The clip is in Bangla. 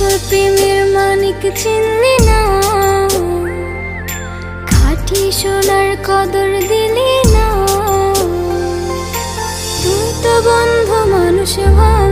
আসল প্রেমের মানিক চিনলি না, খাঁটি সোনার কদর দিলি না। তুই তো বন্ধু মানুষ ভাব